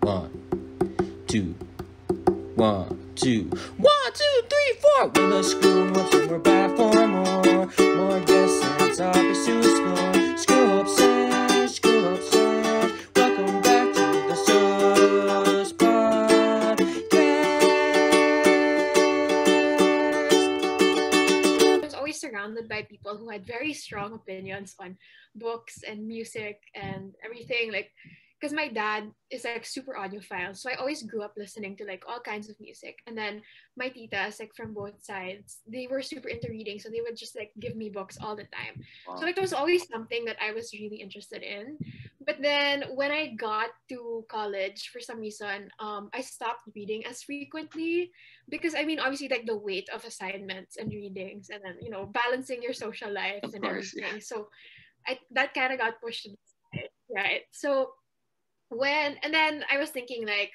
One, two, one, two, 1, 2, 3, 4. With a screw ups and we're back for more. More guests and topics to explore. Screw up sesh. Welcome back to the S.U.S podcast. I was always surrounded by people who had very strong opinions on books and music and everything. Like, because my dad is like super audiophile, so I always grew up listening to like all kinds of music. And then my titas, like from both sides, they were super into reading, so they would just like give me books all the time. So like there was always something that I was really interested in. But then when I got to college, for some reason, I stopped reading as frequently because I mean, obviously, like the weight of assignments and readings, and then balancing your social life Of and course, yeah. everything. So that kind of got pushed to the side, right? So and then I was thinking like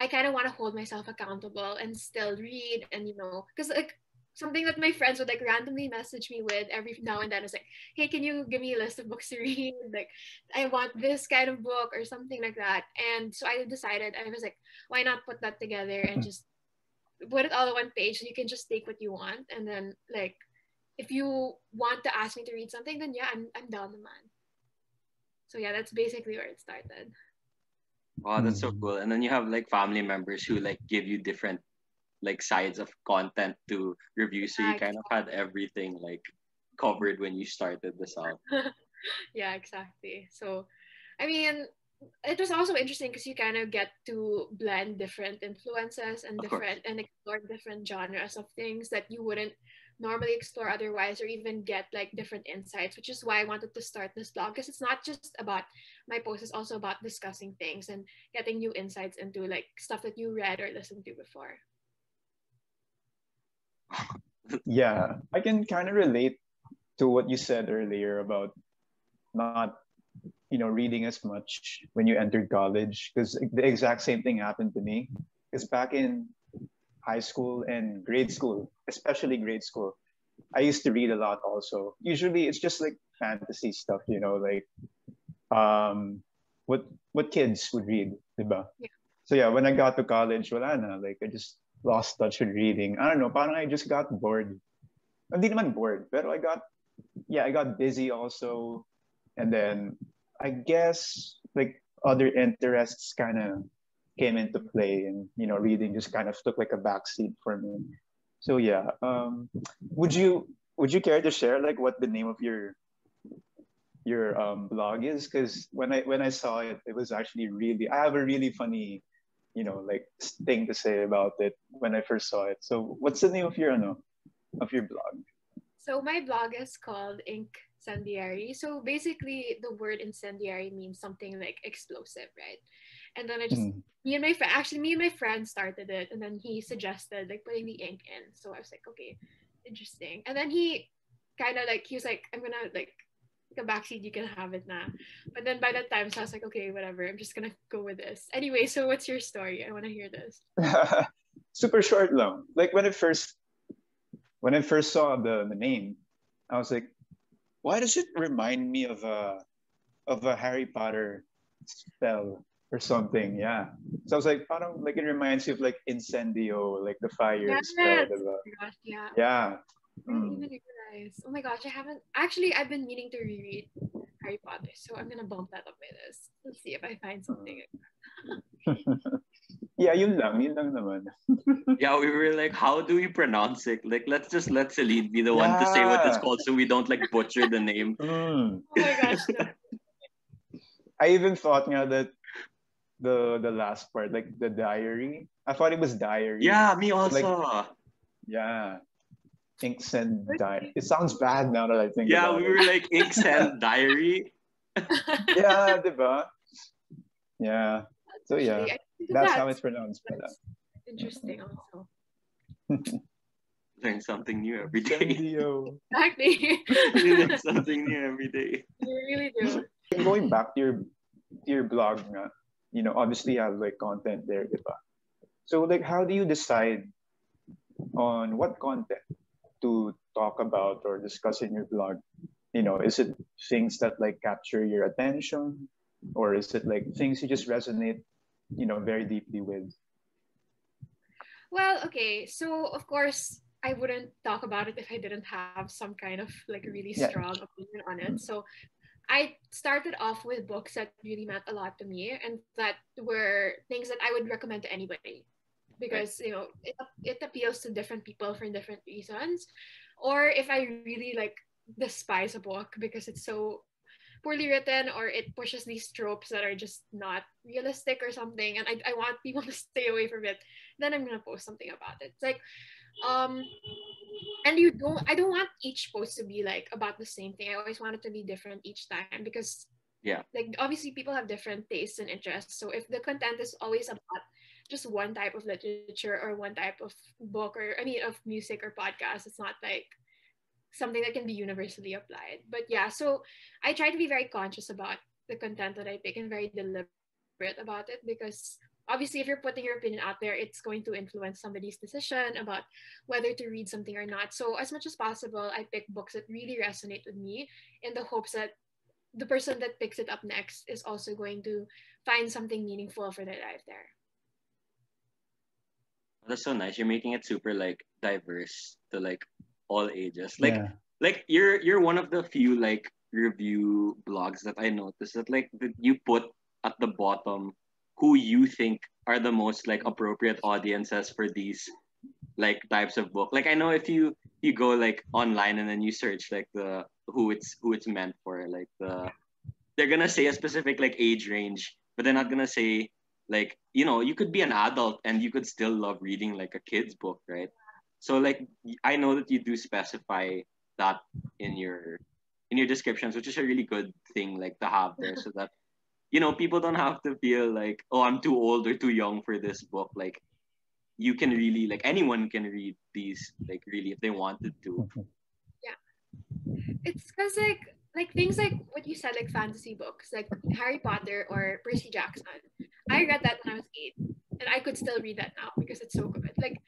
I kind of want to hold myself accountable and still read, and because like something that my friends would like randomly message me with every now and then is like, hey, can you give me a list of books to read? Like, I want this kind of book or something like that. And so I decided, I was like, why not put that together and just put it all on one page, so you can just take what you want, and then like if you want to ask me to read something, then yeah, I'm down the man. So yeah, that's basically where it started. Wow, that's so cool. And then you have like family members who like give you different like sides of content to review. So you Yeah, kind of had everything like covered when you started this out. yeah, exactly. So, I mean, it was also interesting because you kind of get to blend different influences and Of course. explore different genres of things that you wouldn't normally explore otherwise, or even get like different insights, which is why I wanted to start this blog, because it's not just about my post, it's also about discussing things and getting new insights into like stuff that you read or listened to before. Yeah, I can kind of relate to what you said earlier about not, reading as much when you entered college, because the exact same thing happened to me. Because back in high school and grade school, especially grade school, I used to read a lot also. Usually it's just like fantasy stuff, like um what kids would read, diba? Yeah. So yeah, when I got to college, wala na, like I just lost touch with reading. I don't know, parang I just got bored. Hindi naman bored, pero I got busy also. And then I guess like other interests kind of came into play, and reading just kind of took like a backseat for me. So yeah, would you care to share like what the name of your blog is? Because when I saw it, it was actually really, I have a really funny like thing to say about it when I first saw it. So what's the name of your blog? So my blog is called Incendiary. So basically, the word incendiary means something like explosive, right? And then Mm. me and my friend started it, and then he suggested like putting the ink in. So I was like, okay, interesting. And then he kind of like he was like, I'm gonna like a backseat, you can have it now. But then by that time, so I was like, okay, whatever. I'm just gonna go with this. Anyway, so what's your story? I want to hear this. Super short long. Like when I first saw the name, I was like, why does it remind me of a Harry Potter spell or something? Yeah. So I was like, parang like it reminds you of like Incendio, like the fire Yes. spell, Oh diba? my gosh, yeah. Yeah. I didn't Mm. even realize. Oh my gosh, I haven't actually. I've been meaning to reread Harry Potter, so I'm gonna bump that up my list. Let's see if I find something. Yeah, yun lang naman. Yeah, we were like, how do we pronounce it? Like, let's just let Celine be the one to say what it's Yeah. called so we don't like butcher the name. Mm. Oh my gosh, no. I even thought that the last part, like the diary, I thought it was diary. Yeah, me But like, also. yeah, inks and diary. It sounds bad now that I think Yeah, about we it. were like Inks and Diary. Yeah, diba? Yeah. So Actually, yeah, I think of that's that. how it's pronounced pala. That's interesting, also. Learn something new every day. Incendio. Exactly. You learn something new every day. You really do. Like going back to your blog nga, obviously you have like content there, diba? So like how do you decide on what content to talk about or discuss in your blog? Is it things that like capture your attention, or is it like things you just resonate very deeply with. Well, okay. So of course, I wouldn't talk about it if I didn't have some kind of like really Yeah. strong opinion on it. So I started off with books that really meant a lot to me and that were things that I would recommend to anybody Right. because it appeals to different people for different reasons. Or if I really like despise a book because it's so poorly written or it pushes these tropes that are just not realistic or something and I want people to stay away from it, then I'm gonna post something about it. It's like um and I don't want each post to be like about the same thing. I always want it to be different each time because Yeah. like obviously people have different tastes and interests. So if the content is always about just one type of literature or one type of book or I mean of music or podcast, it's not like something that can be universally applied. But yeah, so I try to be very conscious about the content that I pick and very deliberate about it because obviously if you're putting your opinion out there, it's going to influence somebody's decision about whether to read something or not. So as much as possible, I pick books that really resonate with me in the hopes that the person that picks it up next is also going to find something meaningful for their life there. That's so nice. You're making it super like diverse to like all ages. Yeah. Like you're one of the few like review blogs that I noticed that like that you put at the bottom who you think are the most like appropriate audiences for these like types of book. Like I know if you go like online and then you search like the who it's meant for, like they're gonna say a specific like age range, but they're not gonna say like you could be an adult and you could still love reading like a kid's book, right? So like I know that you do specify that in your descriptions, which is a really good thing like to have there, so that people don't have to feel like, oh, I'm too old or too young for this book. Like you can really like anyone can read these like really if they wanted to. Yeah. It's because like things like what you said, like fantasy books, like Harry Potter or Percy Jackson. I read that when I was 8, and I could still read that now because it's so good. Like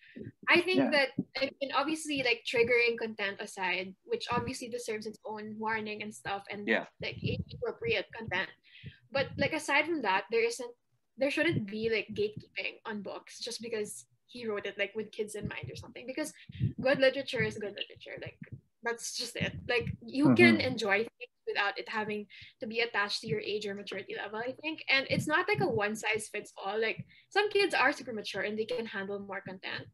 I think Yeah. that I mean obviously like triggering content aside, which obviously deserves its own warning and stuff, and Yeah. like age appropriate content. But like aside from that, there shouldn't be like gatekeeping on books just because he wrote it like with kids in mind or something. Because good literature is good literature. Like that's just it. Like you can Mm-hmm. enjoy things without it having to be attached to your age or maturity level, I think. And it's not like a one size fits all. Like some kids are super mature and they can handle more content,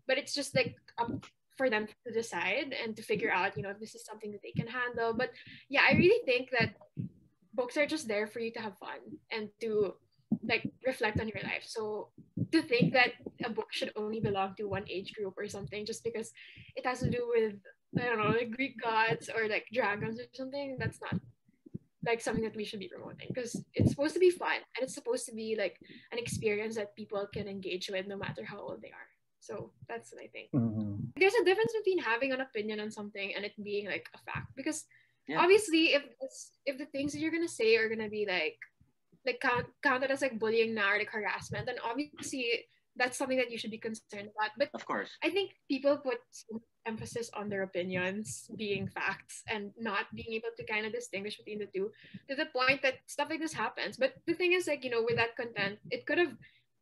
but it's just like up for them to decide and to figure out, if this is something that they can handle. But yeah, I really think that books are just there for you to have fun and to like reflect on your life. So to think that a book should only belong to one age group or something just because it has to do with I don't know, like Greek gods or like dragons or something, that's not like something that we should be promoting because it's supposed to be fun and it's supposed to be like an experience that people can engage with no matter how old they are. So that's what I think. Mm-hmm. There's a difference between having an opinion on something and it being like a fact because Yeah. obviously if the things that you're gonna say are gonna be like counted as like bullying now or like harassment, then obviously that's something that you should be concerned about. But Of course. I think people put so much emphasis on their opinions being facts and not being able to kind of distinguish between the two to the point that stuff like this happens. But the thing is, like, with that content, it could have,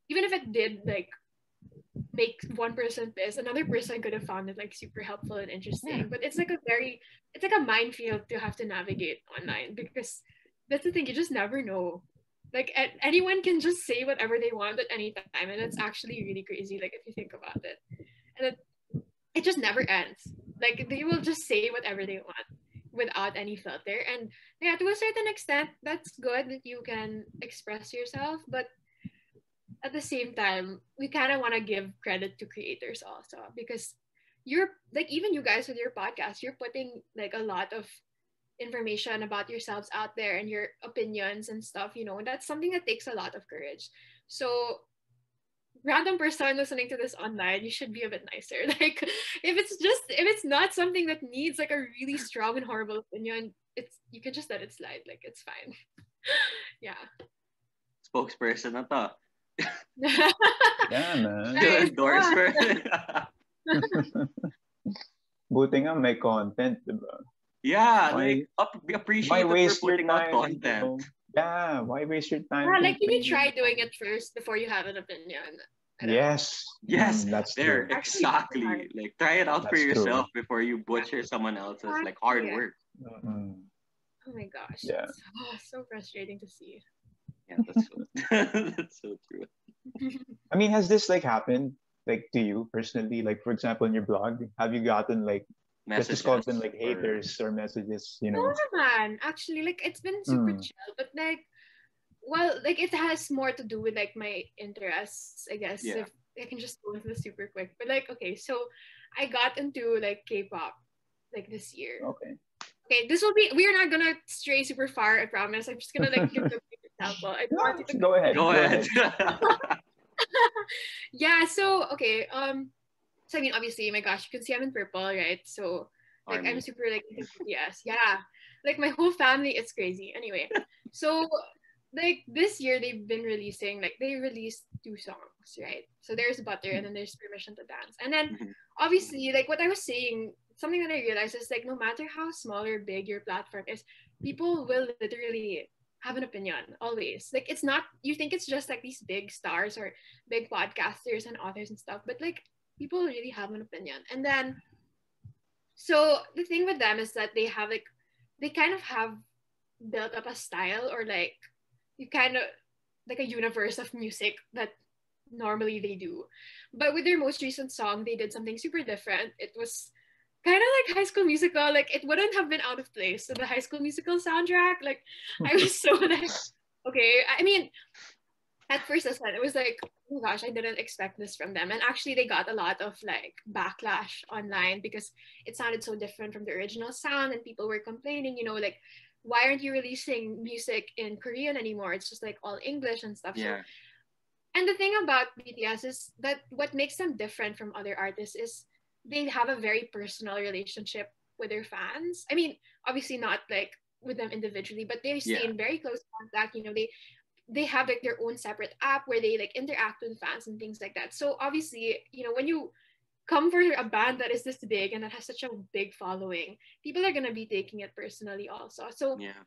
even if it did like make one person pissed, another person could have found it like super helpful and interesting. Yeah. But it's like a minefield to have to navigate online because that's the thing, you just never know. Like anyone can just say whatever they want at any time, and it's actually really crazy. Like if you think about it, and it just never ends. Like they will just say whatever they want without any filter, and yeah, to a certain extent, that's good that you can express yourself, but at the same time, we kind of want to give credit to creators also because you're like even you guys with your podcast, you're putting like a lot of information about yourselves out there and your opinions and stuff, and that's something that takes a lot of courage. So random person listening to this online, you should be a bit nicer. Like if it's not something that needs like a really strong and horrible opinion, you can just let it slide. Like it's fine. Yeah. Spokesperson na to. Yeah, man. Still Nice. endorsement. Buti nga may content, diba? Yeah, Why, like we why appreciate that we're waste your putting out time, content. Yeah, why waste your time Yeah, like, can you thinking? try doing it first before you have an opinion? I don't know. Yes. Yes, That's there, true. Actually, super hard. exactly. Like try it out for That's true. yourself before you Yeah, butcher someone else's like hard exactly. work. Mm, Oh my gosh, yeah. it's so frustrating to see. Yeah, that's so that's so true. I mean, has this like happened like to you personally? Like for example, in your blog, have you gotten like, let's just call them Messages like or haters or messages, you No know? naman. Actually, like, it's been super Mm, chill, but like, well, like, it has more to do with like my interests, I guess. yeah. If I can just go into this super quick, but like, okay, so I got into like K-pop like this year. okay. Okay, this will be. We are not gonna stray super far. I promise. I'm just gonna like give you an example. I don't want No, you to. go ahead. Go Go ahead. ahead. Yeah. So okay. So I mean, obviously, my gosh, you can see I'm in purple, right? So like, I'm Army. super like into BTS. Yeah. Like, my whole family, it's crazy. Anyway, so like this year they've been releasing, like, they released two songs, right? So there's Butter and then there's Permission to Dance. And then Mhm. obviously, like, what I was saying, something that I realized is like, no matter how small or big your platform is, people will literally have an opinion always. Like, it's not, you think it's just like these big stars or big podcasters and authors and stuff, but like, people really have an opinion. And then, so the thing with them is that they have like, they kind of have built up a style, or like, you kind of, like, a universe of music that normally they do. But with their most recent song, they did something super different. It was kind of like High School Musical. Like, it wouldn't have been out of place. So the High School Musical soundtrack, like, I was so like, okay. I mean, at first I said, it was like, oh my gosh, I didn't expect this from them. And actually, they got a lot of like backlash online because it sounded so different from the original sound, and people were complaining, like, why aren't you releasing music in Korean anymore? It's just like all English and stuff. So, Yeah. and the thing about BTS is that what makes them different from other artists is they have a very personal relationship with their fans. I mean, obviously not like with them individually, but they stay Yeah. in very close contact. They have like their own separate app where they like interact with fans and things like that. So obviously, when you come for a band that is this big and that has such a big following, people are gonna be taking it personally also. So Yeah.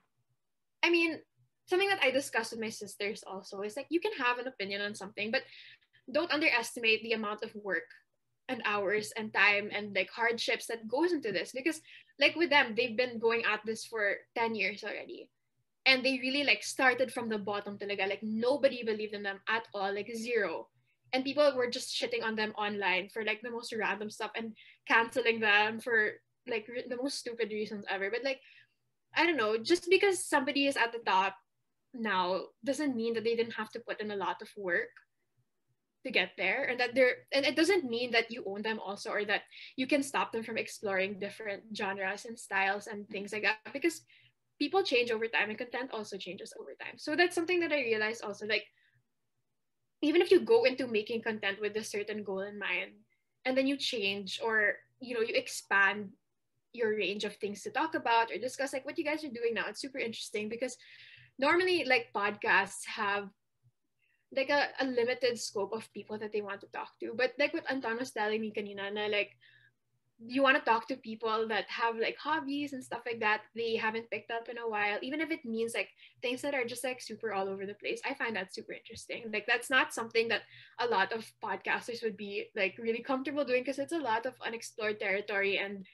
I mean, something that I discussed with my sisters also is like, you can have an opinion on something, but don't underestimate the amount of work and hours and time and like hardships that goes into this, because like with them, they've been going at this for 10 years already, and they really like started from the bottom talaga. Like, nobody believed in them at all, like zero. And people were just shitting on them online for like the most random stuff and canceling them for like the most stupid reasons ever. But like, I don't know, just because somebody is at the top now doesn't mean that they didn't have to put in a lot of work to get there, and that they're and it doesn't mean that you own them also, or that you can stop them from exploring different genres and styles and things like that, because people change over time and content also changes over time. So that's something that I realized also, like, even if you go into making content with a certain goal in mind, and then you change, or you expand your range of things to talk about or discuss, like what you guys are doing now, it's super interesting, because normally like podcasts have like a limited scope of people that they want to talk to. But like what Anton was telling me kanina, na like, you want to talk to people that have like hobbies and stuff like that they haven't picked up in a while, even if it means like things that are just like super all over the place. I find that super interesting. Like, that's not something that a lot of podcasters would be like really comfortable doing, because it's a lot of unexplored territory and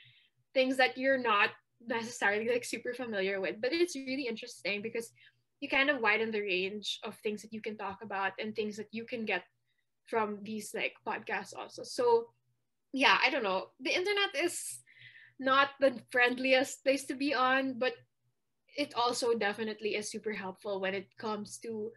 things that you're not necessarily like super familiar with. But it's really interesting because you kind of widen the range of things that you can talk about and things that you can get from these like podcasts also. So yeah, I don't know. The internet is not the friendliest place to be on, but it also definitely is super helpful when it comes to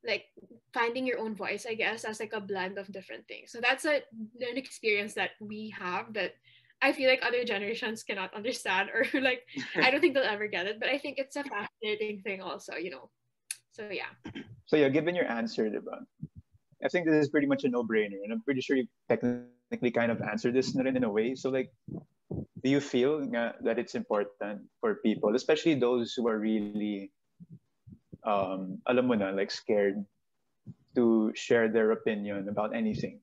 like finding your own voice, I guess, as like a blend of different things. So that's an experience that we have that I feel like other generations cannot understand, or like, I don't think they'll ever get it, but I think it's a fascinating thing also. So yeah. So yeah, given your answer, diba? I think this is pretty much a no-brainer, and I'm pretty sure you technically kind of answered this na rin in a way. So like, do you feel that it's important for people, especially those who are really, alam mo na, like scared to share their opinion about anything?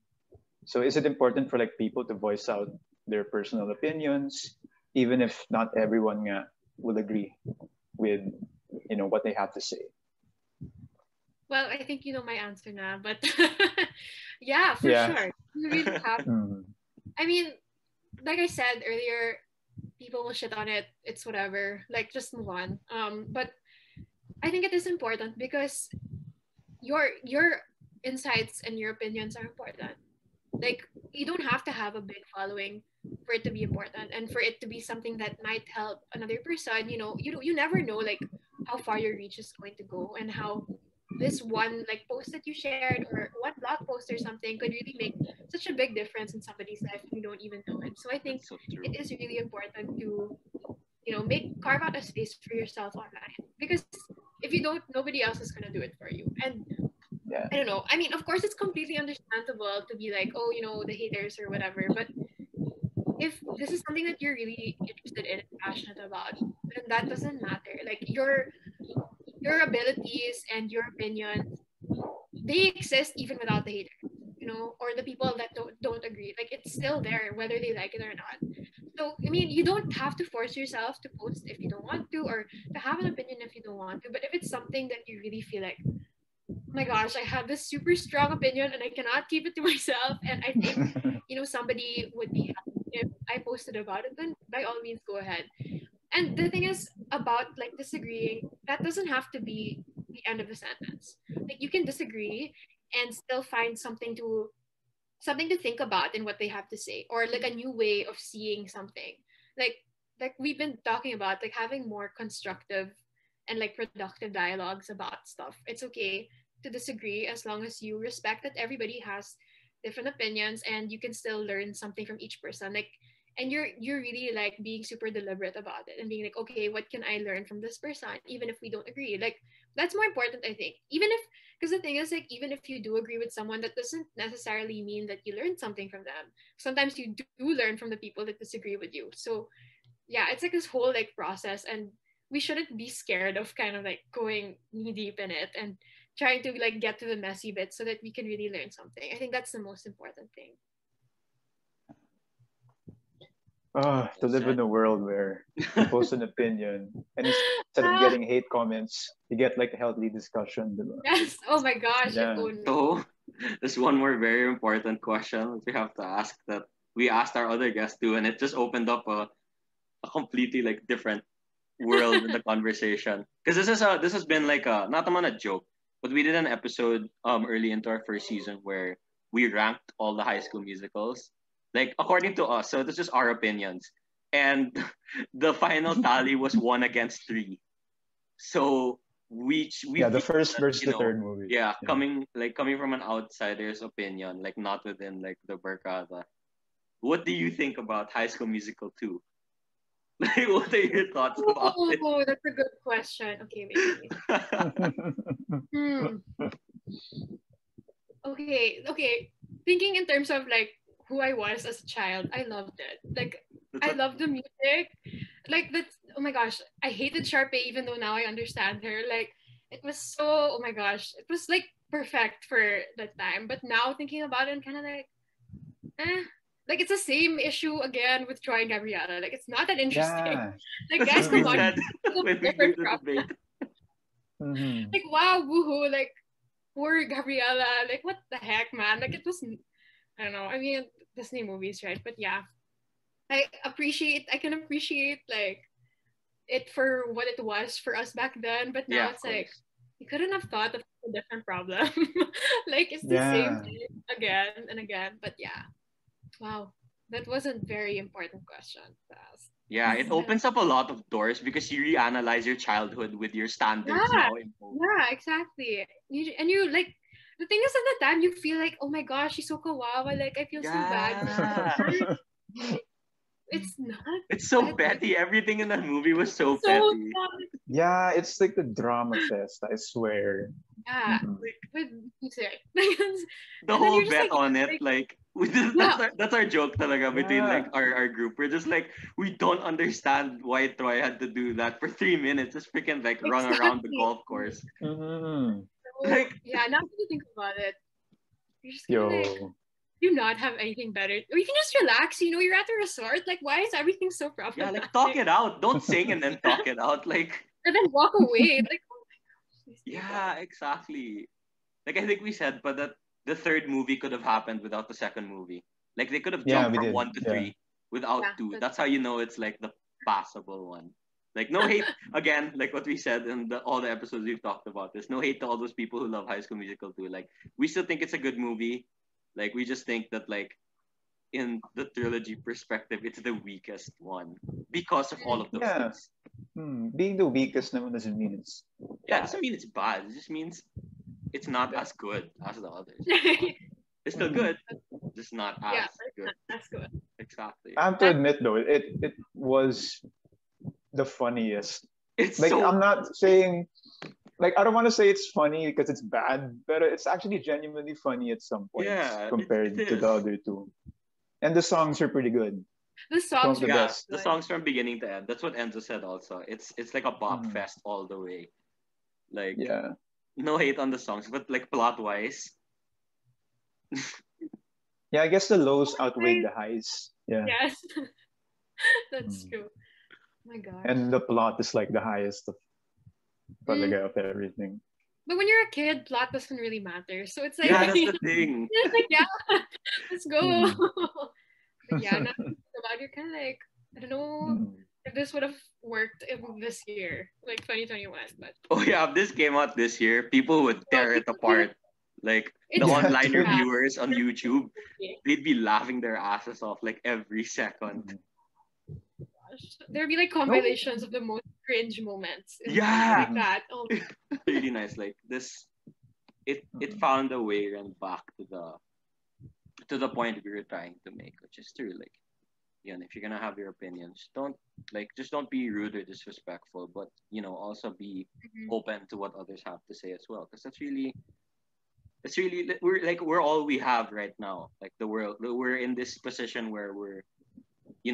So is it important for like people to voice out their personal opinions, even if not everyone will agree with what they have to say? Well, I think you know my answer now, but yeah, for Yeah. sure. You really have. Mm. I mean, like I said earlier, people will shit on it. It's whatever. Like, just move on. But I think it is important because your insights and your opinions are important. Like, you don't have to have a big following for it to be important and for it to be something that might help another person. You never know like how far your reach is going to go and how this one like post that you shared or one blog post or something could really make such a big difference in somebody's life and you don't even know it. So I think That's so true. it is really important to make carve out a space for yourself online because if you don't, nobody else is gonna do it for you. And Yeah. I don't know. I mean, of course, it's completely understandable to be like, oh, the haters or whatever. But if this is something that you're really interested in and passionate about, then that doesn't matter. Like your abilities and your opinions, they exist even without the haters, or the people that don't agree. Like it's still there whether they like it or not. So I mean, you don't have to force yourself to post if you don't want to, or to have an opinion if you don't want to. But if it's something that you really feel like, oh my gosh, I have this super strong opinion and I cannot keep it to myself, and I think somebody would be happy if I posted about it, then by all means go ahead. And the thing is about like disagreeing, that doesn't have to be the end of the sentence. Like you can disagree and still find something to think about in what they have to say, or like a new way of seeing something. Like like we've been talking about, like having more constructive and like productive dialogues about stuff. It's okay to disagree as long as you respect that everybody has different opinions and you can still learn something from each person. Like, and you're really like being super deliberate about it and being like, okay, what can I learn from this person even if we don't agree? Like that's more important, I think. Even if, because the thing is, like, even if you do agree with someone, that doesn't necessarily mean that you learned something from them. Sometimes you do learn from the people that disagree with you. So yeah, it's like this whole like process, and we shouldn't be scared of kind of like going knee deep in it and trying to like get to the messy bits so that we can really learn something. I think that's the most important thing. To live in Said. a world where you post an opinion and instead of Ah, getting hate comments, you get like a healthy discussion. Diba? yes. Oh my gosh. Yeah. Oh no. So there's one more very important question that we have to ask that we asked our other guests too, and it just opened up a completely like different world in the conversation. Because this has been like a not a joke, but we did an episode early into our first season where we ranked all the High School Musicals, like according to us. So this is our opinions, and the final tally was 1 against 3. So we Yeah, the feel first that, versus the third movie. yeah, Yeah. coming from an outsider's opinion, like not within like the Barkada. What do you think about High School Musical 2? Like, what are your thoughts about it? Oh, that's a good question. Okay, wait, let me. Hmm. Okay. Thinking in terms of like who I was as a child, I loved it. Like That's I what, loved the music. Like that's, oh my gosh, I hated Sharpay even though now I understand her. Like it was so, oh my gosh, it was like perfect for that time. But now thinking about it, I'm kind of like, eh. Like it's the same issue again with Troy and Gabriella. Like it's not that interesting. Yeah. Like that's guys, what we come on, Mhm. said it's a when we did different the problem. debate. Mhm. Like wow, woohoo, like poor Gabriella. Like what the heck, man? Like it was, I don't know. I mean, Disney movies, right? But yeah, I can appreciate like it for what it was for us back then. But now Yeah, of it's like course. you couldn't have thought of a different problem. Like it's the same Yeah. thing again and again. But yeah, wow, that was a very important question to ask. Yeah, it opens up a lot of doors because you reanalyze your childhood with your standards Yeah, now imposed. yeah, exactly. And you like, the thing is at the time you feel like, oh my gosh, she's so kawawa. Like I feel so bad. But at the Yeah. time, it's not It's so that deep. petty. Everything in that movie was so It's so petty. sad. Yeah, it's like the drama fest, I swear. Yeah, Mhm. Like with music. the And then whole you're just bet like, on it, like like we just, yeah, that's our joke talaga between Yeah. like our group. We're just like we don't understand why Troy had to do that for 3 minutes, just freaking like run around the exactly. golf course. Mhm. So Like yeah, now that you think about it, you're just kind of like, Yo. do not have anything better. Or you can just relax. You're at a resort. Like, why is everything so yeah, like talk problematic? it out. Don't sing and then talk it out. Like And then walk away. Like, oh my gosh, these people. yeah, exactly. like I think we said, but that the third movie could have happened without the second movie. Like they could have Yeah, jumped we from did. one to Yeah. three without Yeah, two. that's- That's how you know it's like the passable one. Like no hate again, like what we said in all the episodes we've talked about this. No hate to all those people who love High School Musical too. Like we still think it's a good movie. Like we just think that like in the trilogy perspective, it's the weakest one because of all of those Yeah. things. Being the weakest naman doesn't mean it's Yeah, it bad. doesn't mean it's bad. It just means it's not as good as the others. yeah, It's still good, just not as good. that's good. Exactly. I have to admit though, it was the funniest. It's Like so I'm not saying like I don't want to say it's funny because it's bad, but it's actually genuinely funny at some points yeah, compared it to is. the other two. And the songs are pretty good. The Some songs of the are Yeah, best. the good. songs from beginning to end. That's what Enzo said also. It's like a bop Mhm. fest all the way. Like Yeah. no hate on the songs, but like plot wise, Yeah, I guess the lows Oh, outweighed the highs. Yeah. yes, that's Mm. true. Oh my gosh. And the plot is like the highest of Mm. talaga of everything. But when you're a kid, plot doesn't really matter. So it's like, yeah, that's the thing. it's like yeah, let's go. Mm. But yeah, now thinking about it, you're kind of like, I don't know Mm. if this would have worked in this year, like 2021. But Oh yeah, if this came out this year, people would tear it apart. Like the it's Yeah, online dude. reviewers on YouTube, they'd be laughing their asses off like every second. Mm. There'd be like No. compilations of the most cringe moments. Yeah. Like that. Oh, Really nice. Like this, it found a way and back to the point we were trying to make, which is true. Like, again, if you're gonna have your opinions, just don't be rude or disrespectful, but also be mhm. open to what others have to say as well, because it's really we're all we have right now. Like the world, we're in this position where we're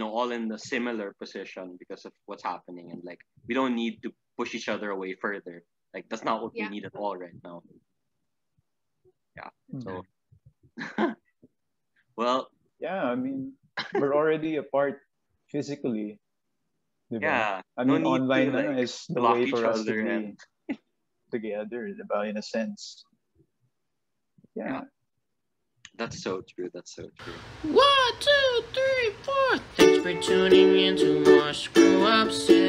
all in a similar position because of what's happening, and like we don't need to push each other away further. Like that's not what we Yeah. need at all right now. Yeah. So, well, Yeah, I mean, we're already apart physically. Diba? yeah. I No mean, need online to na like is the block way each for us to other and be together, diba, in a sense. Yeah. that's so true. That's so true. 1, 2, 3, 4. Thanks for tuning in to more Screw Up City.